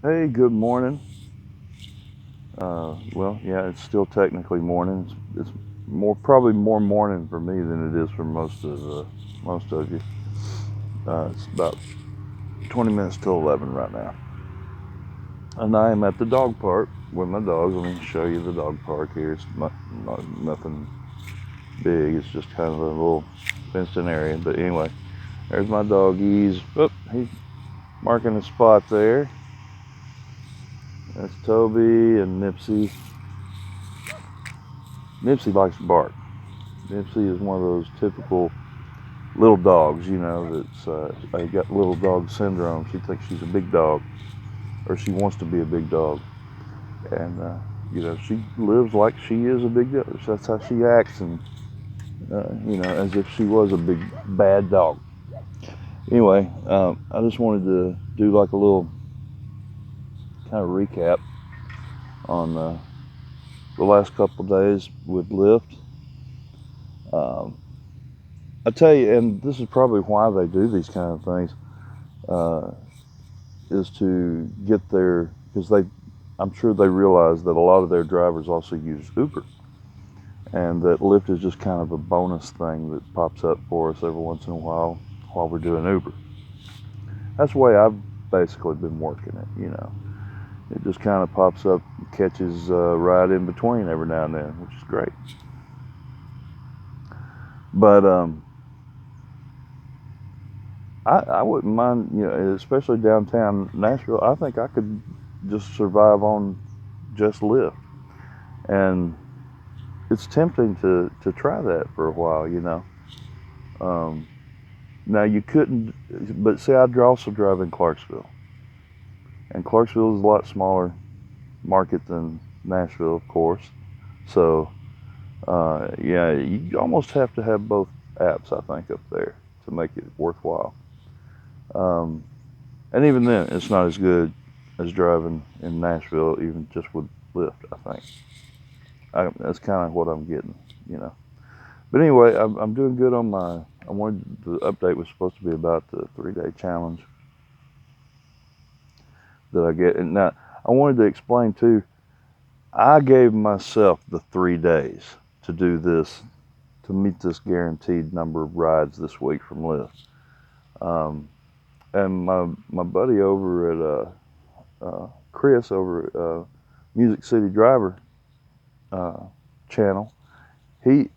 Hey, good morning. Well, yeah, it's still technically morning. It's probably more morning for me than it is for most of you. It's about 20 minutes till 11 right now, and I am at the dog park with my dogs. Let me show you the dog park here. It's not nothing big. It's just kind of a little fenced-in area. But anyway, there's my doggies. Oh, he's marking a spot there. That's Toby and Nipsey. Nipsey likes to bark. Nipsey is one of those typical little dogs, that's got little dog syndrome. She thinks she's a big dog, or she wants to be a big dog, and she lives like she is a big dog. That's how she acts, and as if she was a big bad dog. Anyway, I just wanted to do like a little kind of recap on the last couple of days with Lyft. Um, I tell you, and this is probably why they do these kind of things. Uh, is to get their, because I'm sure they realize that a lot of their drivers also use Uber, and that Lyft is just kind of a bonus thing that pops up for us every once in a while we're doing Uber. That's the way I've basically been working it. It just kind of pops up, catches right in between every now and then, which is great. But I wouldn't mind, especially downtown Nashville. I think I could just survive on just Lyft. And it's tempting to try that for a while. Um, Now you couldn't, but see, I'd also drive in Clarksville, and Clarksville is a lot smaller market than Nashville, of course. So, yeah, you almost have to have both apps, I think, up there to make it worthwhile. Um, and even then, it's not as good as driving in Nashville, even just with Lyft. I think that's kind of what I'm getting. But anyway, I'm doing good on my. I wanted the update was supposed to be about the 3-day challenge that I get. And now I wanted to explain too. I gave myself the 3 days to do this, to meet this guaranteed number of rides this week from Lyft. Um, and my buddy over at Chris over at Music City Driver uh, channel, he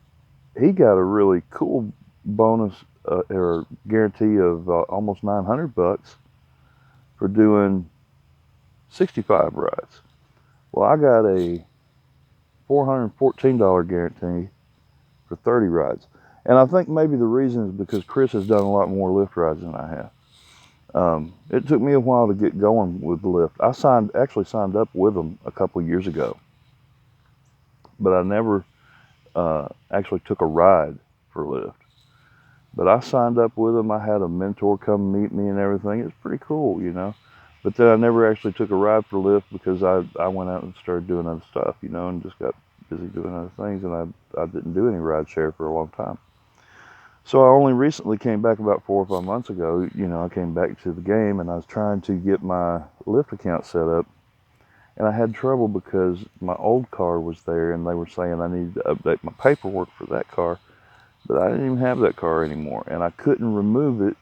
he got a really cool bonus or guarantee of almost $900 for doing 65 rides. Well, I got a $414 guarantee for 30 rides. And I think maybe the reason is because Chris has done a lot more Lyft rides than I have. It took me a while to get going with Lyft. I actually signed up with them a couple of years ago, but I never actually took a ride for Lyft. But I signed up with them. I had a mentor come meet me and everything. It's pretty cool. But then I never actually took a ride for Lyft because I went out and started doing other stuff, and just got busy doing other things, and I didn't do any ride share for a long time. So I only recently came back about 4 or 5 months ago. I came back to the game, and I was trying to get my Lyft account set up, and I had trouble because my old car was there, and they were saying I needed to update my paperwork for that car, but I didn't even have that car anymore, and I couldn't remove it,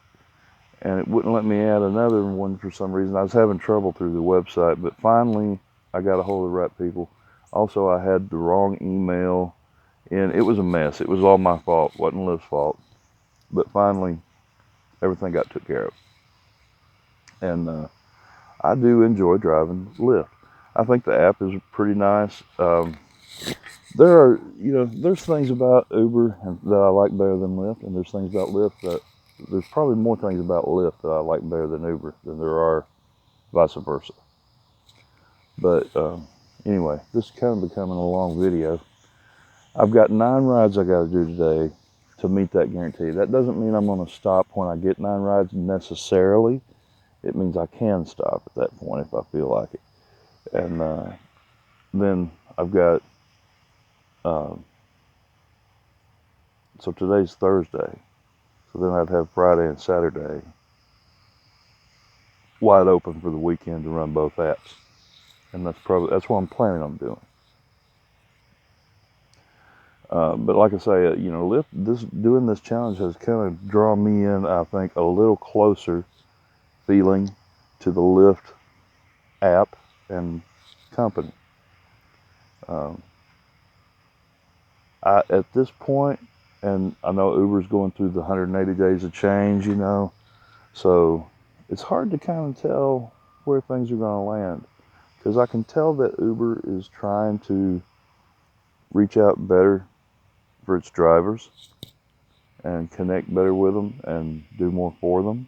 and it wouldn't let me add another one for some reason. I was having trouble through the website, but finally I got a hold of the right people. Also, I had the wrong email, and it was a mess. It was all my fault. It wasn't Liv's fault. But finally, everything got took care of. And I do enjoy driving Lyft. I think the app is pretty nice. There's things about Uber that I like better than Lyft, and there's things about Lyft that there's probably more things about Lyft that I like better than Uber than there are vice versa. But anyway, this is kind of becoming a long video. I've got 9 rides I got to do today to meet that guarantee. That doesn't mean I'm going to stop when I get 9 rides necessarily. It means I can stop at that point if I feel like it. And then I've got, so today's Thursday. So then I'd have Friday and Saturday. wide open for the weekend to run both apps, and that's what I'm planning on doing. But like I say, you know, doing this challenge has kind of drawn me in, I think, a little closer feeling to the Lyft app and company. Um, at this point, and I know Uber's going through the 180 days of change, you know, so it's hard to kind of tell where things are going to land, because I can tell that Uber is trying to reach out better for its drivers and connect better with them and do more for them.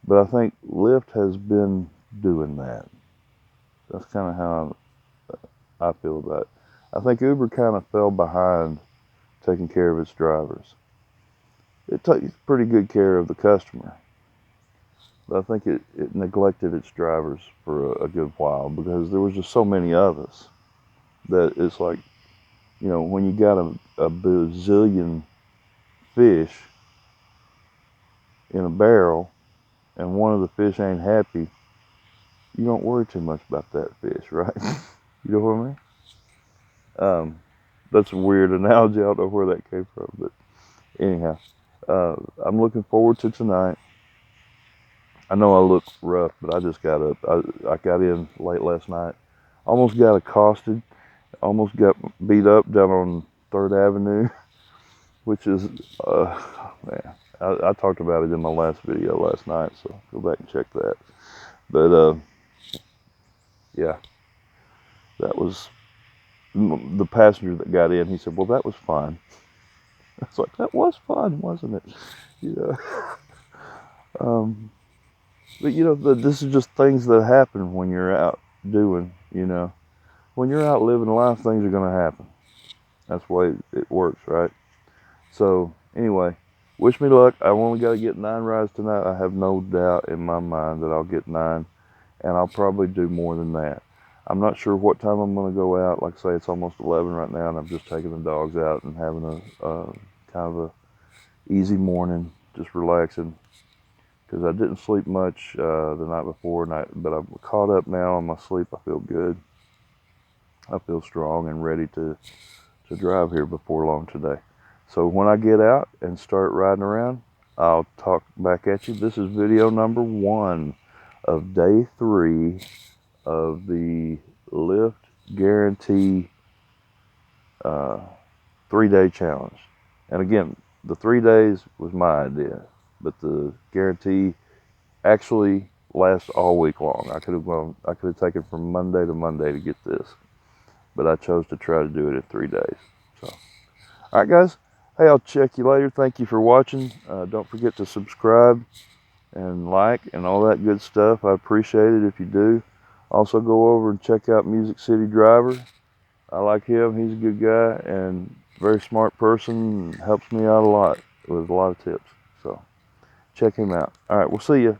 But I think Lyft has been doing that. That's kind of how I feel about it. I think Uber kind of fell behind taking care of its drivers. It takes pretty good care of the customer, but I think it neglected its drivers for a good while, because there was just so many of us that it's like, you know, when you got a bazillion fish in a barrel and one of the fish ain't happy, you don't worry too much about that fish, right? You know what I mean? That's a weird analogy. I don't know where that came from, but anyhow, I'm looking forward to tonight. I know I look rough, but I just got up. I got in late last night. Almost got accosted. Almost got beat up down on 3rd Avenue, which is, man, I talked about it in my last video last night, so go back and check that. But, yeah, that was the passenger that got in. He said, well, that was fun. I was like, that was fun, wasn't it? You know. But you know, this is just things that happen when you're out doing, you know. When you're out living life, things are going to happen. That's the way it works, right? So, anyway, wish me luck. I only got to get 9 rides tonight. I have no doubt in my mind that I'll get 9, and I'll probably do more than that. I'm not sure what time I'm going to go out. Like I say, it's almost 11 right now, and I'm just taking the dogs out and having a kind of a easy morning, just relaxing, because I didn't sleep much the night before, but I'm caught up now on my sleep. I feel good. I feel strong and ready to drive here before long today. So when I get out and start riding around, I'll talk back at you. This is video number 1 of day 3 of the Lyft Guarantee 3-day challenge. And again, the 3 days was my idea, but the guarantee actually lasts all week long. I could have taken from Monday to Monday to get this, but I chose to try to do it in 3 days. So, all right, guys. Hey, I'll check you later. Thank you for watching. Don't forget to subscribe and like and all that good stuff. I appreciate it if you do. Also, go over and check out Music City Driver. I like him. He's a good guy and very smart person. Helps me out a lot with a lot of tips. So check him out. All right, we'll see you.